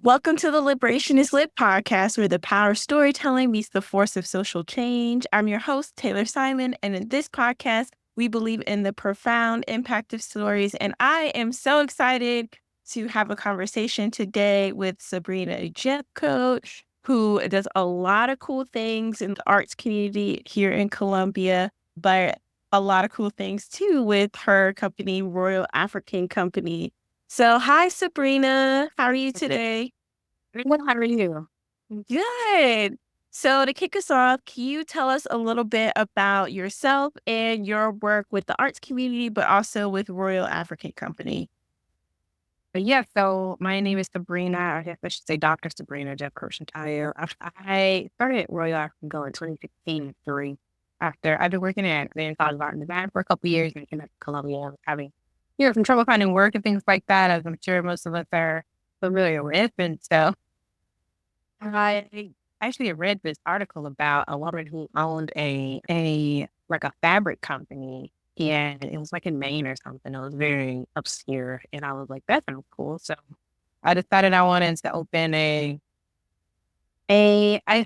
Welcome to the Liberation is Lit podcast, where the power of storytelling meets the force of social change. I'm your host, Taylor Simon, and in this podcast, we believe in the profound impact of stories. And I am so excited to have a conversation today with SaBrina Jeffcoat, who does a lot of cool things in the arts community here in Columbia, but a lot of cool things too with her company, Royal African Company. So, hi, SaBrina. How are you today? What how are you? Good. So, to kick us off, can you tell us a little bit about yourself and your work with the arts community, but also with Royal African Company? So my name is SaBrina. I guess I should say Dr. SaBrina Jeffcoat. I started at Royal African Go in 2016 3 after I've been working at the College of Art and Design for a couple of years and came back to Columbia. I was having, some trouble finding work and things like that, as I'm sure most of us are familiar with. And so I actually read this article about a woman who owned a fabric company, and it was like in Maine or something. It was very obscure, and I was like, that sounds cool. So I decided I wanted to open a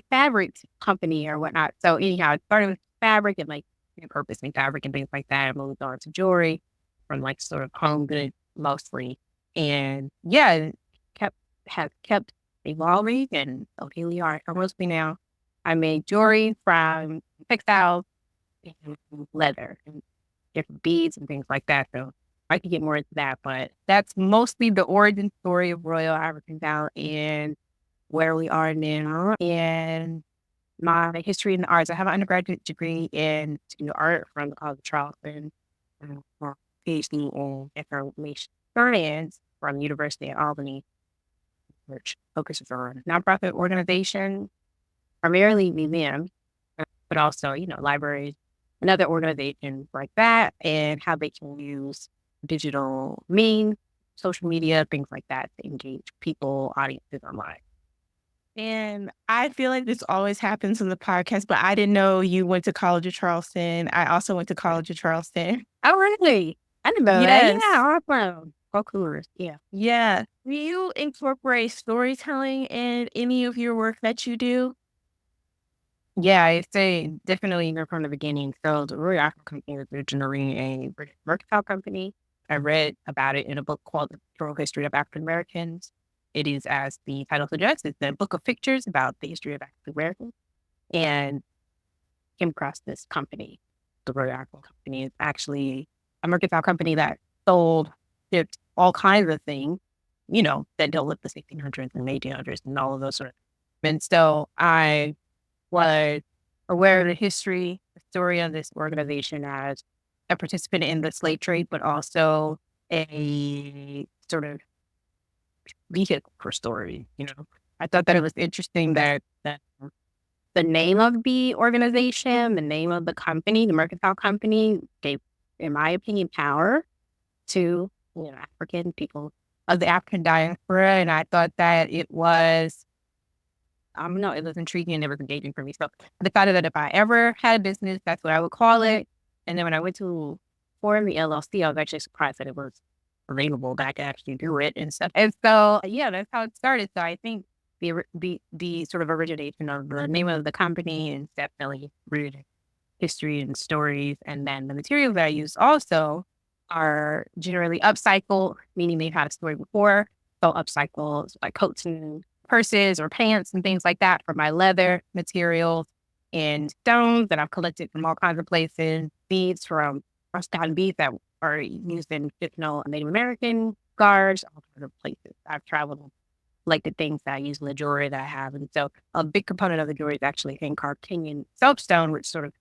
fabric company or whatnot. So anyhow, it started with fabric and like repurposing fabric and things like that. I moved on to jewelry from like sort of home goods mostly, and yeah, it kept evolving. And so here we are. Mostly now, I made jewelry from textiles and leather and different beads and things like that. So I could get more into that, but that's mostly the origin story of Royal African Val and where we are now. And my history in the arts, I have an undergraduate degree in art from the College of Charleston, or PhD in information science from University of Albany, which focuses on nonprofit organizations, primarily museums, but also, libraries and other organizations like that, and how they can use digital means, social media, things like that to engage people, audiences online. And I feel like this always happens in the podcast, but I didn't know you went to College of Charleston. I also went to College of Charleston. Oh, really? I didn't know that. Yeah, Yes. awesome. Oh, cool. Yeah. Yeah. Do you incorporate storytelling in any of your work that you do? Yeah, I say definitely from the beginning. So the Royal African Company was originally a British mercantile company. I read about it in a book called The Cultural History of African Americans. It is, as the title suggests, it's a book of pictures about the history of African Americans, and came across this company. The Royal African Company is actually a mercantile company that shipped all kinds of things, that dealt with the 1600s and 1800s and all of those sort of. And so I was aware of the history, the story of this organization as a participant in the slave trade, but also a sort of vehicle for story. I thought that it was interesting that the name of the organization, the name of the company, the mercantile company, gave, in my opinion, power to African people of the African diaspora, and I thought that it was no, it was intriguing and it was engaging for me. So I decided that if I ever had a business, that's what I would call it. And then when I went to form the LLC, I was actually surprised that it was available that I could actually do it and stuff. And so, yeah, that's how it started. So I think the sort of origination of the name of the company is definitely rooted in history and stories. And then the materials that I use also are generally upcycled, meaning they've had a story before. So upcycled like coats and purses or pants and things like that for my leather materials, and stones that I've collected from all kinds of places, beads from Cotton beads that are used in traditional Native American guards, all kinds of places. I've traveled, like the things that I use in the jewelry that I have. And so a big component of the jewelry is actually hand-carved Kenyan soapstone, which sort of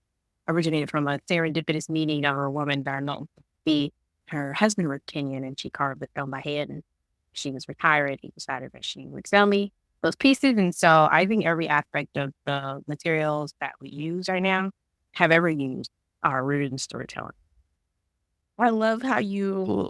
originated from a serendipitous meeting of a woman that I know be her husband was Kenyan, and she carved the stone by hand. And she was retired. He decided that she would sell me those pieces. And so I think every aspect of the materials that we use right now have ever used are rooted in storytelling. I love how you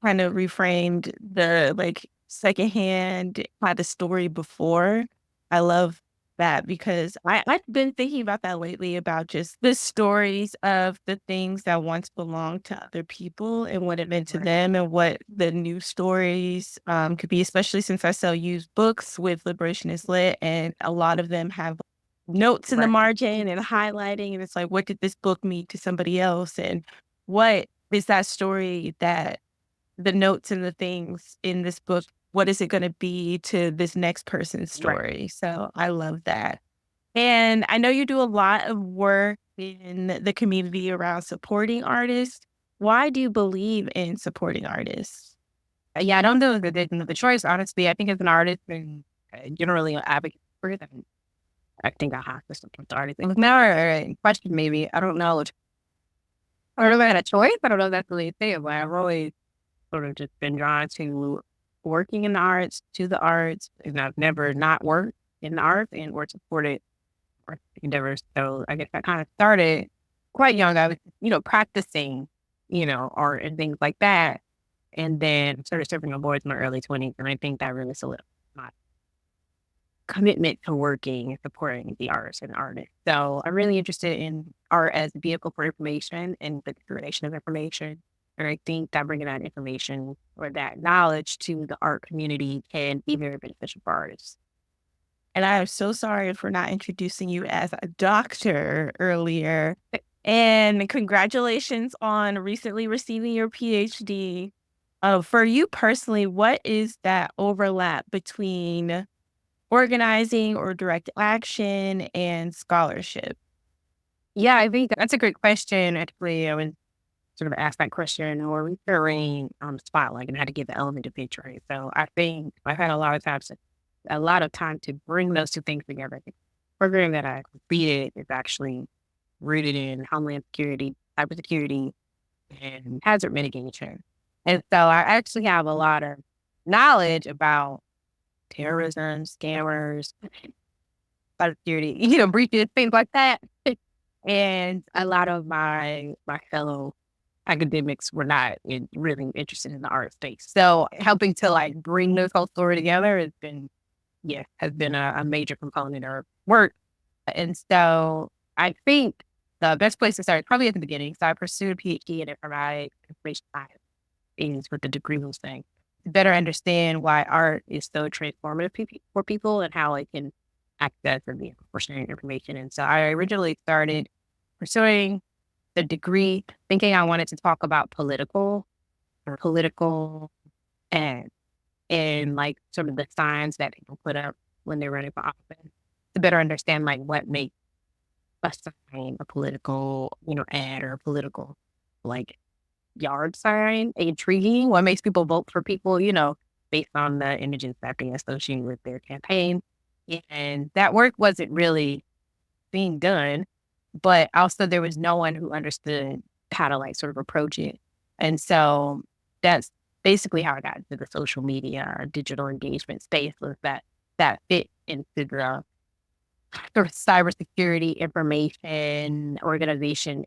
kind of reframed the secondhand by the story before. I love that because I've been thinking about that lately about just the stories of the things that once belonged to other people and what it meant to Right. them and what the new stories could be, especially since I sell used books with Liberation is Lit, and a lot of them have notes in the Right. margin and highlighting. And it's like, what did this book mean to somebody else? And what is that story that the notes and the things in this book, what is it going to be to this next person's Right. story? So I love that. And I know you do a lot of work in the community around supporting artists. Why do you believe in supporting artists? Yeah, I don't do the choice, honestly. I think as an artist and generally an advocate for them, I think I have to support the artist. And now, question maybe, I don't know. I don't know if I had a choice. I don't know if that's really a thing, but I've always sort of just been drawn to working in the arts, to the arts, and I've never not worked in the arts and or supported arts endeavors. So I guess I kind of started quite young. I was, practicing, art and things like that. And then started serving on boards in my early 20s. And I think that really solidified my commitment to working and supporting the artists and artists. So I'm really interested in art as a vehicle for information and the creation of information. And I think that bringing that information or that knowledge to the art community can be very beneficial for artists. And I am so sorry for not introducing you as a doctor earlier. And congratulations on recently receiving your PhD. For you personally, what is that overlap between organizing or direct action and scholarship? Yeah, I think that's a great question. Actually, I was sort of asked that question or recurring on the spotlight and how to get the element of picture. Right? So I think I've had a lot of time to bring those two things together. The program that I completed is actually rooted in homeland security, cybersecurity, and hazard mitigation. And so I actually have a lot of knowledge about terrorism, scammers, cybersecurity, breaches, things like that. And a lot of my fellow academics were not really interested in the art space. So helping to like bring this whole story together has been a major component of work. And so I think the best place to start is probably at the beginning. So I pursued a PhD in information science is what the degree was saying. To better understand why art is so transformative for people and how it can access and be for sharing information. And so I originally started pursuing the degree thinking I wanted to talk about political and like sort of the signs that people put up when they're running for office to better understand like what makes a sign a political, ad or a political like yard sign intriguing, what makes people vote for people, based on the images that they associate with their campaign. And that work wasn't really being done, but also there was no one who understood how to like sort of approach it. And so that's basically how I got into the social media or digital engagement space was that fit into the sort of cybersecurity information organization,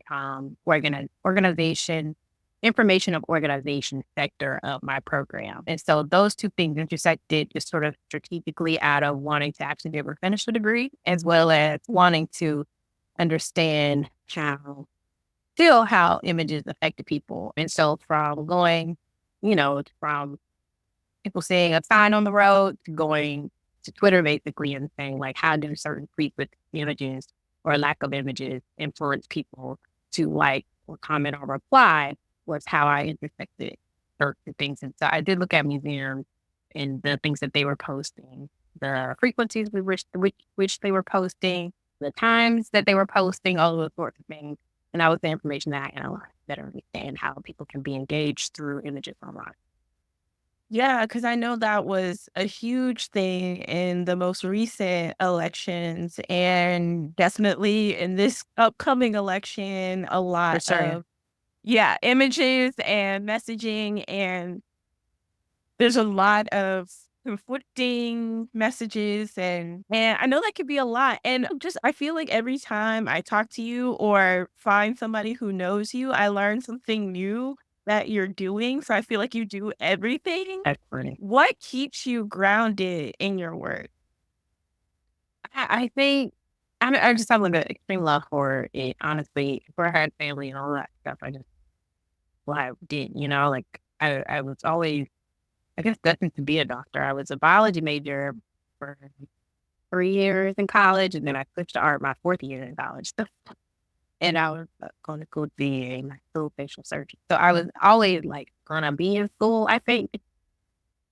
organization information of organization sector of my program. And so those two things intersected just sort of strategically out of wanting to actually be able to finish the degree, as well as wanting to understand how images affected people. And so from going, from people seeing a sign on the road to going to Twitter basically and saying like, how do certain tweets with images or lack of images influence people to like or comment or reply was how I intersected certain things. And so I did look at museums and the things that they were posting, the frequencies with which they were posting, the times that they were posting, all those sorts of things. And that was the information that I analyzed to better understand how people can be engaged through images online. Yeah, because I know that was a huge thing in the most recent elections, and definitely in this upcoming election, a For lot sure. of, yeah, images and messaging, and there's a lot of conflicting messages, and I know that could be a lot, and just I feel like every time I talk to you or find somebody who knows you, I learn something new that you're doing, so I feel like you do everything. That's funny. What keeps you grounded in your work? I think I just have like an extreme love for it. Honestly, for I had family and all that stuff, I just well, I did, like I was always, I guess, destined to be a doctor. I was a biology major for 3 years in college, and then I switched to art my fourth year in college. So, and I was going to school to be a maxillofacial surgeon. So I was always like gonna be in school, I think.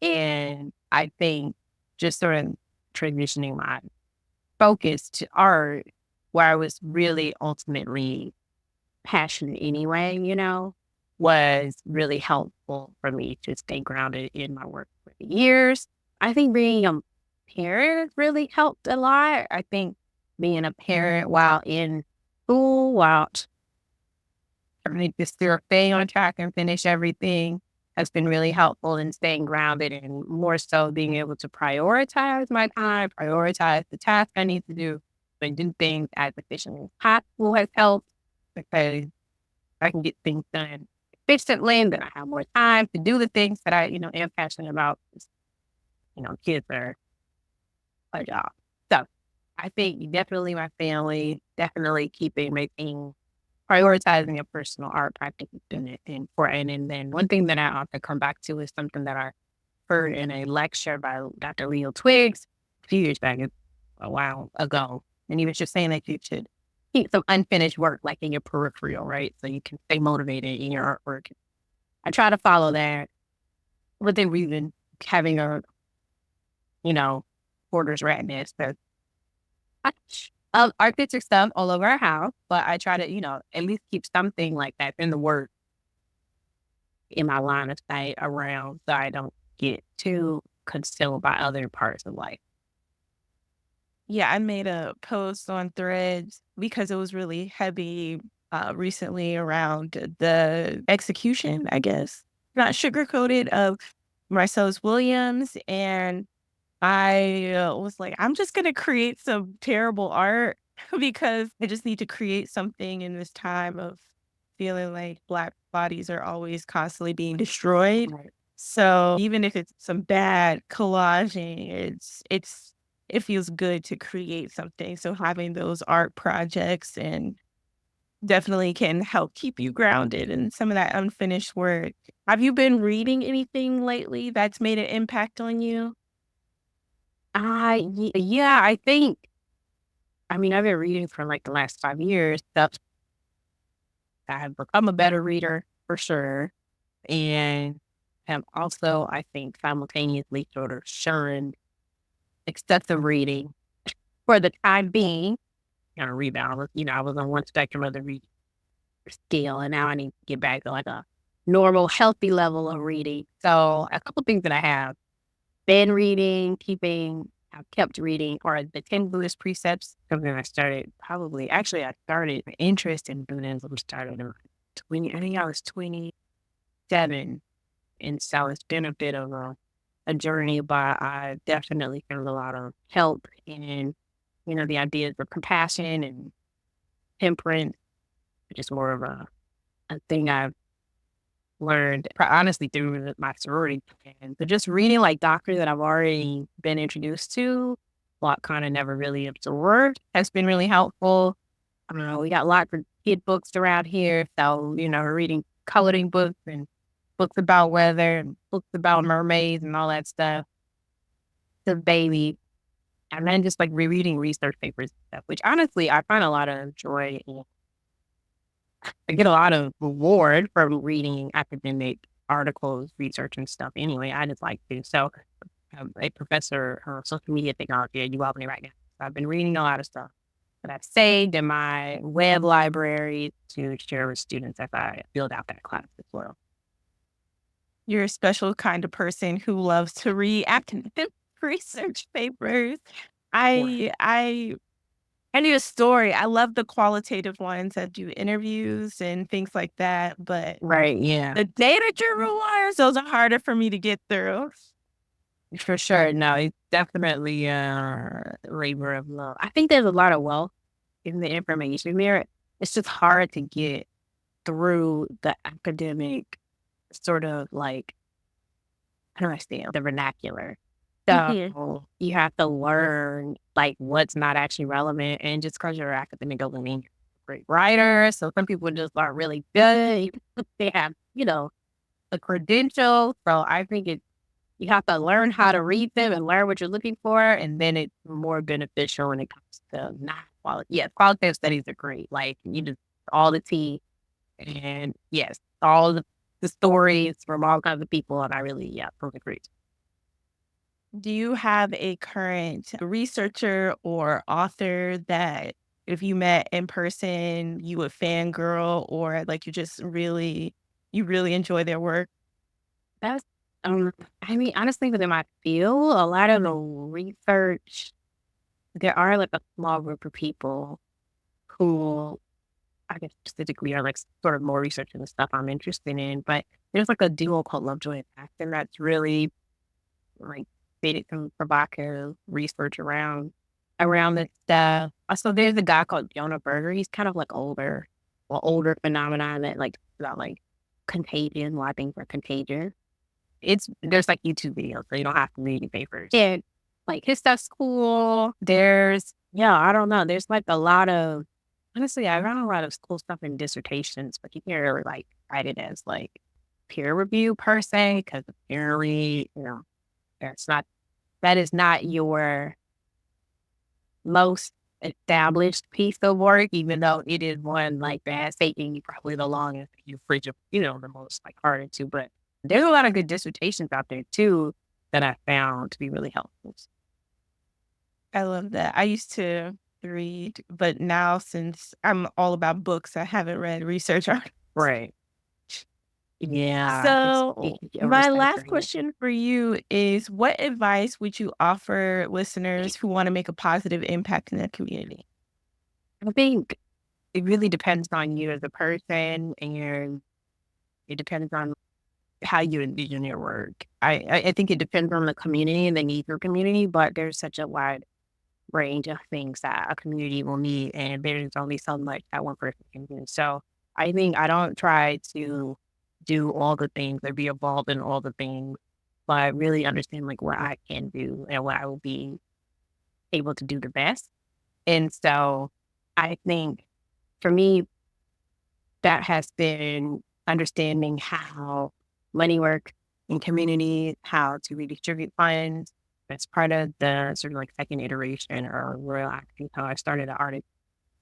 And I think just sort of transitioning my focus to art, where I was really ultimately passionate anyway, was really helpful for me to stay grounded in my work for the years. I think being a parent really helped a lot. I think being a parent while in school, while trying to still stay on track and finish everything has been really helpful in staying grounded and more so being able to prioritize my time, prioritize the tasks I need to do, and do things as efficiently as possible has helped because I can get things done efficiently and then I have more time to do the things that I, am passionate about. Kids are a job. So I think definitely my family, definitely making prioritizing a personal art practice has been important. And then one thing that I often come back to is something that I heard in a lecture by Dr. Leo Twiggs a few years back, a while ago. And he was just saying that you should keep some unfinished work like in your peripheral, right? So you can stay motivated in your artwork. I try to follow that within reason, having a, you know, hoarder's ratness. So artistic stuff all over our house, but I try to, at least keep something like that in the work in my line of sight around so I don't get too consumed by other parts of life. Yeah, I made a post on Threads because it was really heavy recently around the execution, I guess, not sugarcoated, of Marcellus Williams. And I was like, I'm just going to create some terrible art because I just need to create something in this time of feeling like Black bodies are always constantly being destroyed. Right. So even if it's some bad collaging, it feels good to create something. So having those art projects and definitely can help keep you grounded in some of that unfinished work. Have you been reading anything lately that's made an impact on you? Yeah, I think, I've been reading for like the last 5 years. Stuff I have become a better reader for sure. And have also, I think, simultaneously sort of shunned excessive reading for the time being. Kind of rebound. I was on one spectrum of the reading scale, and now I need to get back to like a normal, healthy level of reading. So, a couple things that I have been reading, I've kept reading are the 10 Buddhist precepts. Something I started I started interest in Buddhism started in 20, I think I was 27. And so it's been a bit of a journey, but I definitely found a lot of help in, the ideas of compassion and temperance, which is more of a thing I've learned honestly through my sorority. And so just reading like doctors that I've already been introduced to, lot kind of never really absorbed, has been really helpful. I don't know, we got lots of kid books around here. So, reading coloring books and books about weather and books about mermaids and all that stuff. The baby. And then just like rereading research papers and stuff, which honestly I find a lot of joy in. I get a lot of reward from reading academic articles, research and stuff anyway. I just like to. So I'm a professor of social media technology at UAlbany right now. So I've been reading a lot of stuff that I've saved in my web library to share with students as I build out that class as well. You're a special kind of person who loves to read academic research papers. I I I need a story. I love the qualitative ones that do interviews and things like that, but Right. Yeah. the data-driven ones, those are harder for me to get through. For sure. No, it's definitely a labor of love. I think there's a lot of wealth in the information there. It's just hard to get through the academic sort of like, how do I say it? The vernacular. Mhm. So you have to learn like what's not actually relevant. And just because you're academic doesn't mean you're a great writer. So some people just are really good. They have, a credential. So I think you have to learn how to read them and learn what you're looking for. And then it's more beneficial when it comes to not quality. Yeah, qualitative studies are great. Like you just all the tea and yes, all the stories from all kinds of people. And I really, perfect agree. Do you have a current researcher or author that if you met in person, you would fangirl or like you really enjoy their work? That's, I mean, honestly, within my field, a lot of the research, there are like a small group of people who I guess specifically are like sort of more researching the stuff I'm interested in. But there's like a duo called Lovejoy and Paxton that's really like did some provocative research around this stuff. So there's a guy called Jonah Berger. He's kind of like older phenomenon that like about like contagion, why things are contagious. There's like YouTube videos, so you don't have to read any papers. And like his stuff's cool. I don't know. There's like a lot of honestly, I run a lot of cool stuff in dissertations, but you can't really like write it as like peer review per se, because apparently, that's not that is not your most established piece of work, even though it is one like that's taking probably the longest you fridge of, the most like harder to. But there's a lot of good dissertations out there too that I found to be really helpful. I love that. I used to read, but now since I'm all about books, I haven't read research articles. Right. Yeah. So, my last question for you is what advice would you offer listeners who want to make a positive impact in their community? I think it really depends on you as a person and it depends on how you envision your work. I think it depends on the community and the needs of the community, but there's such a wide range of things that a community will need, and there's only so much that one person can do. So I think I don't try to do all the things or be involved in all the things, but really understand like what I can do and what I will be able to do the best. And so I think for me, that has been understanding how money works in communities, how to redistribute funds. That's part of the sort of like second iteration or Royal Acting. So I started an artist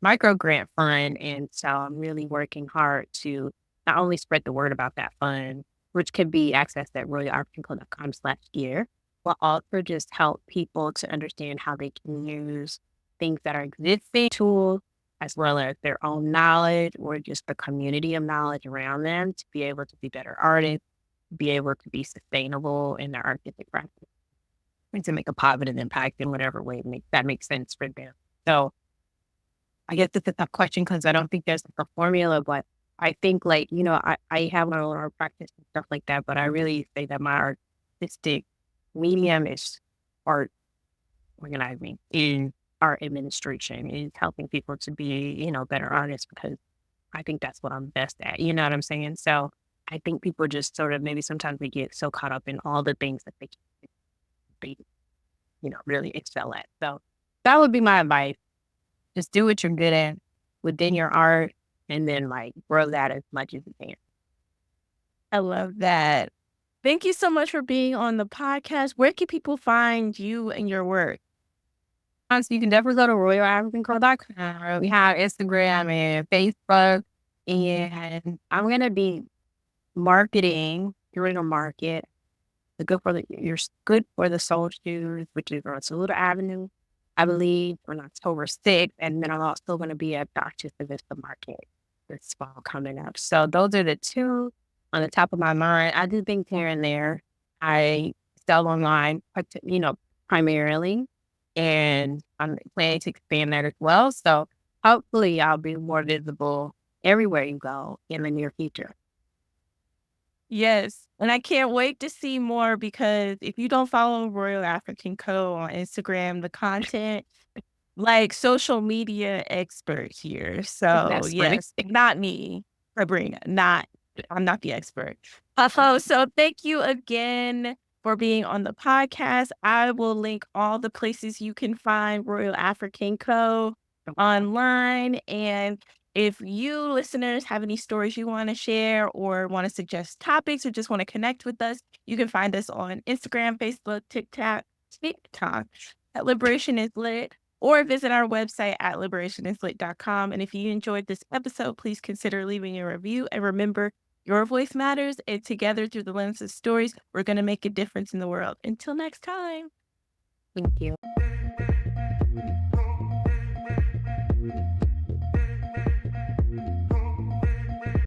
micro grant fund. And so I'm really working hard to not only spread the word about that fund, which can be accessed at royalartandco.com/year, but also just help people to understand how they can use things that are existing tools as well as their own knowledge or just the community of knowledge around them to be able to be better artists, be able to be sustainable in their artistic practice, and to make a positive impact in whatever way that makes sense for them. So I guess it's a tough question because I don't think there's like a formula, but I think like, I have my own art practice and stuff like that, but I really say that my artistic medium is art organizing, is art administration, is helping people to be, better artists because I think that's what I'm best at. You know what I'm saying? So I think people just sort of maybe sometimes they get so caught up in all the things that they really excel at. So that would be my advice. Just do what you're good at within your art and then like grow that as much as you can. I love that. Thank you so much for being on the podcast. Where can people find you and your work? So you can definitely go to royalartandco.com. We have Instagram and Facebook. And I'm going to be marketing, during a market, you're good for the Soul Shoes, which is on Saluda Avenue, I believe, on October 6th. And then I'm also going to be at the Artista Vista Market this fall coming up. So those are the two on the top of my mind. I do things here and there. I sell online, primarily, and I'm planning to expand that as well. So hopefully I'll be more visible everywhere you go in the near future. Yes. And I can't wait to see more because if you don't follow Royal African Co. on Instagram, the content, like social media expert here. So That's funny. yes, not me, SaBrina, I'm not the expert. So thank you again for being on the podcast. I will link all the places you can find Royal African Co. online. And if you listeners have any stories you want to share or want to suggest topics or just want to connect with us, you can find us on Instagram, Facebook, TikTok at Liberation is Lit, or visit our website at liberationislit.com. And if you enjoyed this episode, please consider leaving a review. And remember, your voice matters. And together, through the lens of stories, we're going to make a difference in the world. Until next time. Thank you.